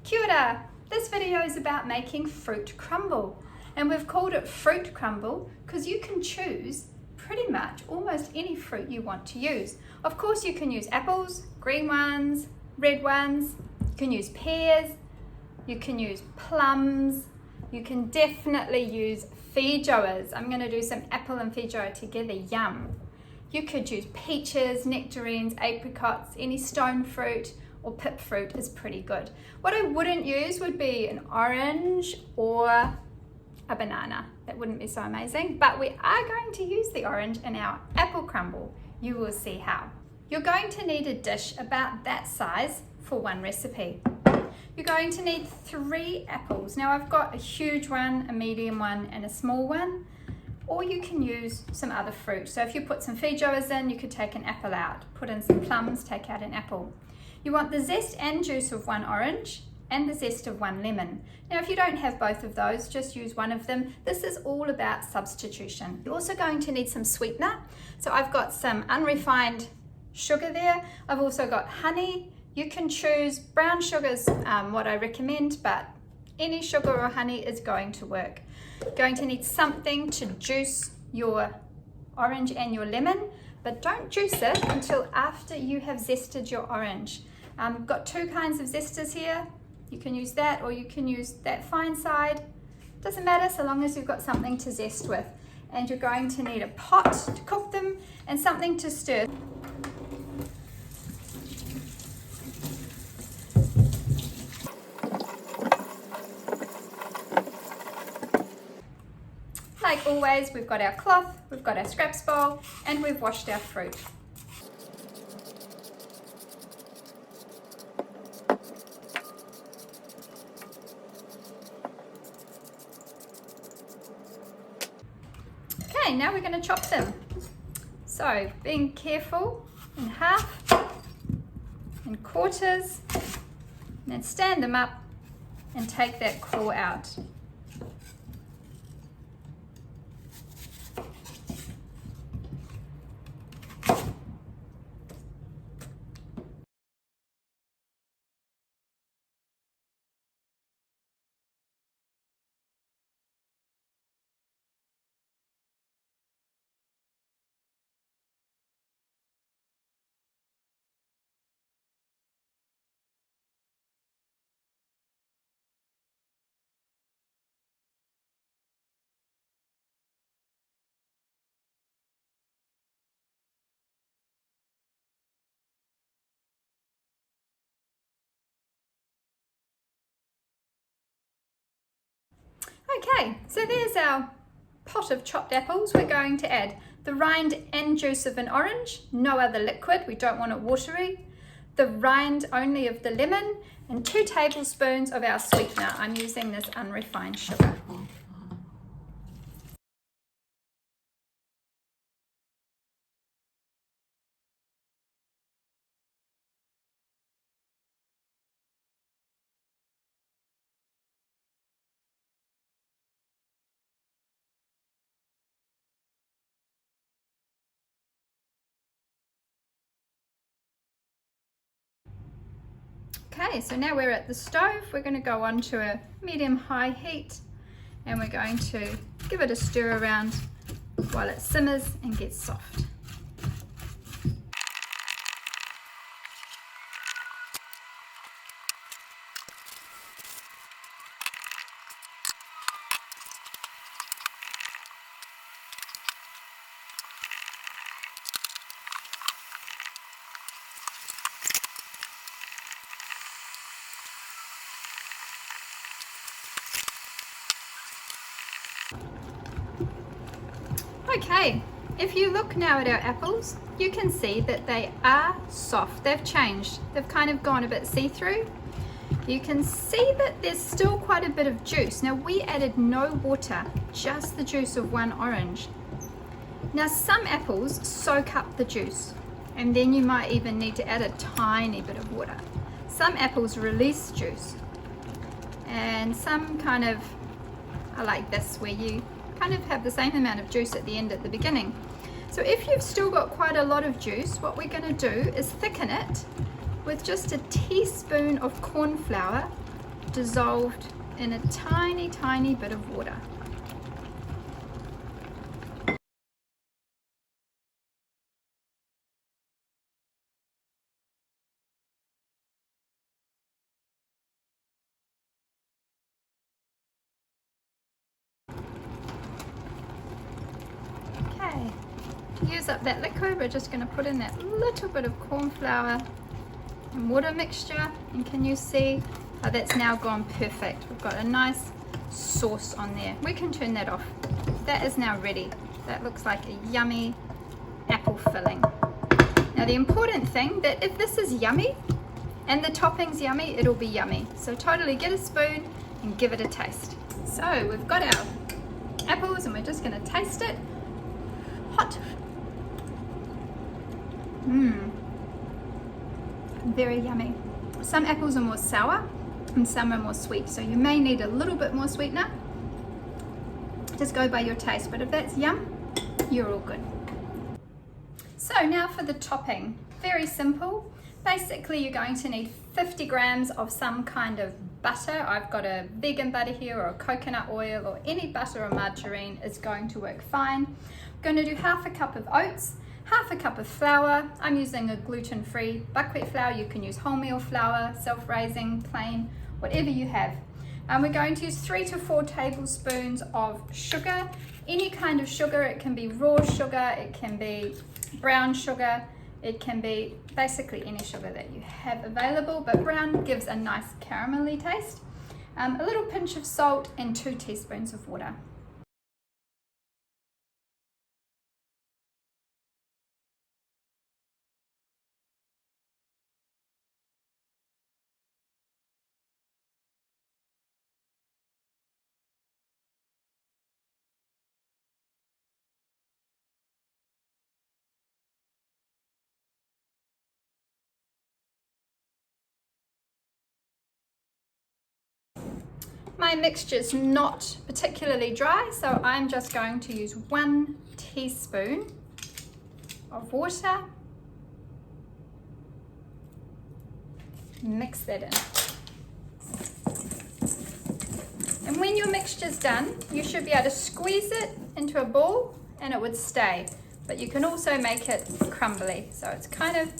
Kia ora! This video is about making fruit crumble, and we've called it fruit crumble because you can choose pretty much almost any fruit you want to use. Of course you can use apples, green ones, red ones, you can use pears, you can use plums, you can definitely use Feijoas. I'm going to do some apple and Feijoa together, yum. You could use peaches, nectarines, apricots, any stone fruit or pip fruit is pretty good. What I wouldn't use would be an orange or a banana. That wouldn't be so amazing, but we are going to use the orange in our apple crumble. You will see how. You're going to need a dish about that size for one recipe. You're going to need 3 apples. Now I've got a huge one, a medium one, and a small one. Or you can use some other fruit. So if you put some Feijoas in, you could take an apple out. Put in some plums, take out an apple. You want the zest and juice of 1 orange and the zest of 1 lemon. Now if you don't have both of those, just use one of them. This is all about substitution. You're also going to need some sweetener. So I've got some unrefined sugar there. I've also got honey. You can choose brown sugars, what I recommend, but any sugar or honey is going to work. You're going to need something to juice your orange and your lemon, but don't juice it until after you have zested your orange. I've got 2 kinds of zesters here. You can use that or you can use that fine side. Doesn't matter so long as you've got something to zest with. And you're going to need a pot to cook them and something to stir. Like always, we've got our cloth, we've got our scraps bowl, and we've washed our fruit. Okay, now we're going to chop them. So, being careful, in half, in quarters, and then stand them up and take that core out. Okay, so there's our pot of chopped apples. We're going to add the rind and juice of an orange, no other liquid, we don't want it watery, the rind only of the lemon, and 2 tablespoons of our sweetener. I'm using this unrefined sugar. Okay, so now we're at the stove. We're going to go on to a medium-high heat and we're going to give it a stir around while it simmers and gets soft. Okay, if you look now at our apples, you can see that they are soft. They've changed. They've kind of gone a bit see-through. You can see that there's still quite a bit of juice. Now we added no water, just the juice of 1 orange. Now some apples soak up the juice, and then you might even need to add a tiny bit of water. Some apples release juice, and some kind of are like this, where you kind of have the same amount of juice at the end at the beginning. So if you've still got quite a lot of juice, what we're going to do is thicken it with just a teaspoon of corn flour dissolved in a tiny, tiny bit of water. Okay, to use up that liquid, we're just going to put in that little bit of corn flour and water mixture, and can you see how that's now gone perfect? We've got a nice sauce on there. We can turn that off. That is now ready. That looks like a yummy apple filling. Now the important thing, that if this is yummy and the topping's yummy, it'll be yummy. So totally get a spoon and give it a taste. So we've got our apples and we're just going to taste it. Hot. Very yummy. Some apples are more sour and some are more sweet, so you may need a little bit more sweetener. Just go by your taste, but if that's yum, you're all good. So now for the topping. Very simple. Basically you're going to need 50 grams of some kind of butter. I've got a vegan butter here, or a coconut oil, or any butter or margarine is going to work fine. I'm going to do half a cup of oats, half a cup of flour. I'm using a gluten-free buckwheat flour. You can use wholemeal flour, self-raising, plain, whatever you have. We're going to use 3 to 4 tablespoons of sugar. Any kind of sugar. It can be raw sugar, it can be brown sugar, it can be basically any sugar that you have available, but brown gives a nice caramelly taste. A little pinch of salt and 2 teaspoons of water. My mixture's not particularly dry, so I'm just going to use 1 teaspoon of water. Mix that in. And when your mixture's done, you should be able to squeeze it into a ball and it would stay. But you can also make it crumbly. So it's kind of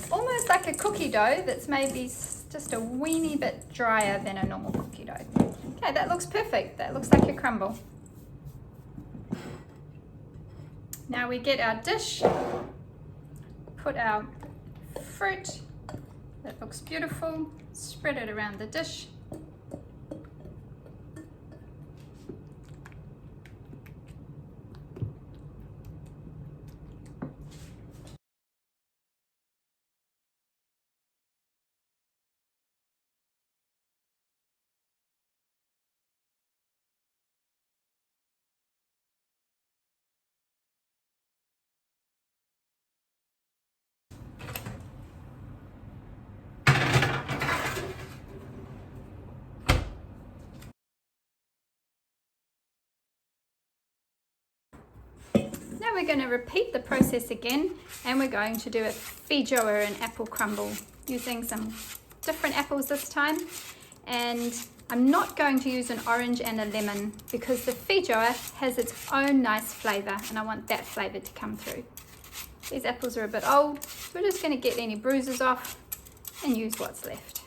almost like a cookie dough that's maybe just a weeny bit drier than a normal cookie dough. Okay, that looks perfect. That looks like a crumble. Now we get our dish, put our fruit, that looks beautiful, spread it around the dish. Now we're going to repeat the process again, and we're going to do a Feijoa and apple crumble using some different apples this time. And I'm not going to use an orange and a lemon because the Feijoa has its own nice flavour and I want that flavour to come through. These apples are a bit old, so we're just going to get any bruises off and use what's left.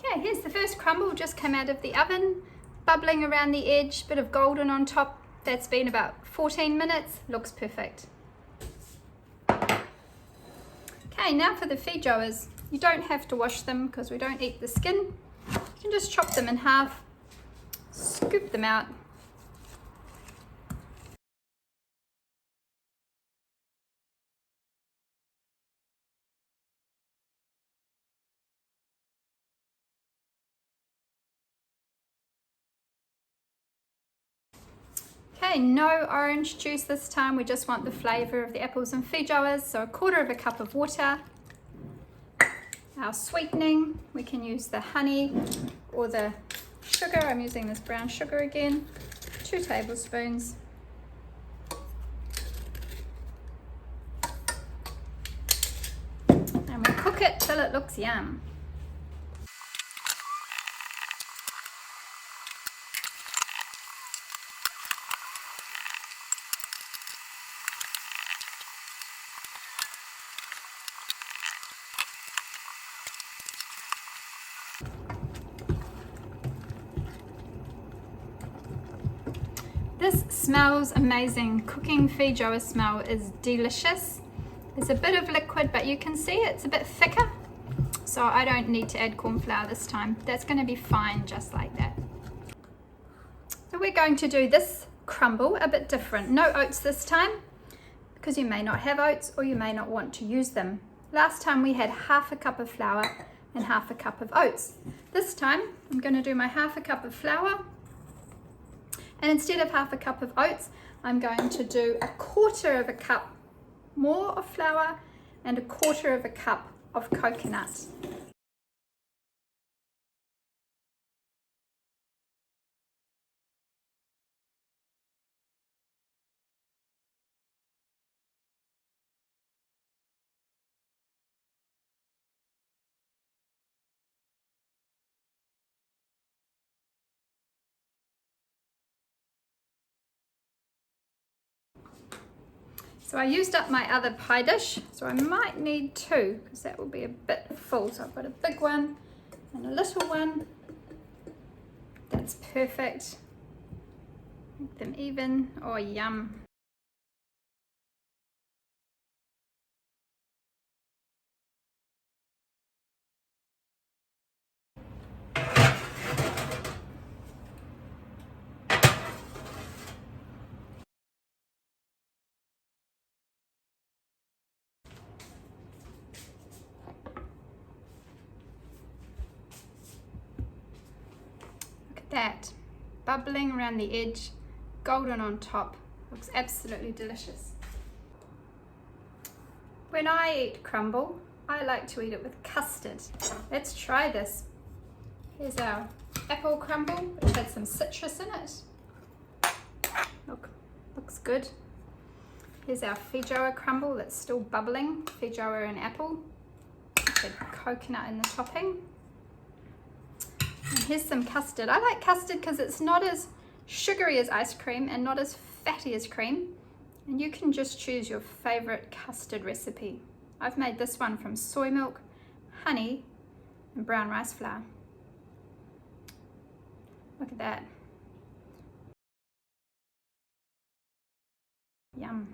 Okay, here's the first crumble, just come out of the oven, bubbling around the edge, bit of golden on top. That's been about 14 minutes, looks perfect. Okay, now for the Feijoas. You don't have to wash them because we don't eat the skin. You can just chop them in half, scoop them out. Okay, no orange juice this time. We just want the flavor of the apples and feijoas. So 1/4 cup of water. Our sweetening, we can use the honey or the sugar. I'm using this brown sugar again. 2 tablespoons. And we cook it till it looks yum. This smells amazing. Cooking feijoa smell is delicious. There's a bit of liquid, but you can see it's a bit thicker. So I don't need to add corn flour this time. That's going to be fine just like that. So we're going to do this crumble a bit different. No oats this time, because you may not have oats or you may not want to use them. Last time we had 1/2 cup of flour and 1/2 cup of oats. This time I'm going to do my 1/2 cup of flour. And instead of 1/2 cup of oats, I'm going to do 1/4 cup more of flour and 1/4 cup of coconut. So I used up my other pie dish, so I might need 2 because that will be a bit full. So I've got a big one and a little one. That's perfect. Make them even. Oh, yum. That bubbling around the edge, golden on top, looks absolutely delicious. When I eat crumble, I like to eat it with custard. Let's try this. Here's our apple crumble, which had some citrus in it. Looks good. Here's our feijoa crumble that's still bubbling, feijoa and apple. With coconut in the topping. And here's some custard. I like custard because it's not as sugary as ice cream and not as fatty as cream. And you can just choose your favorite custard recipe. I've made this one from soy milk, honey, and brown rice flour. Look at that. Yum.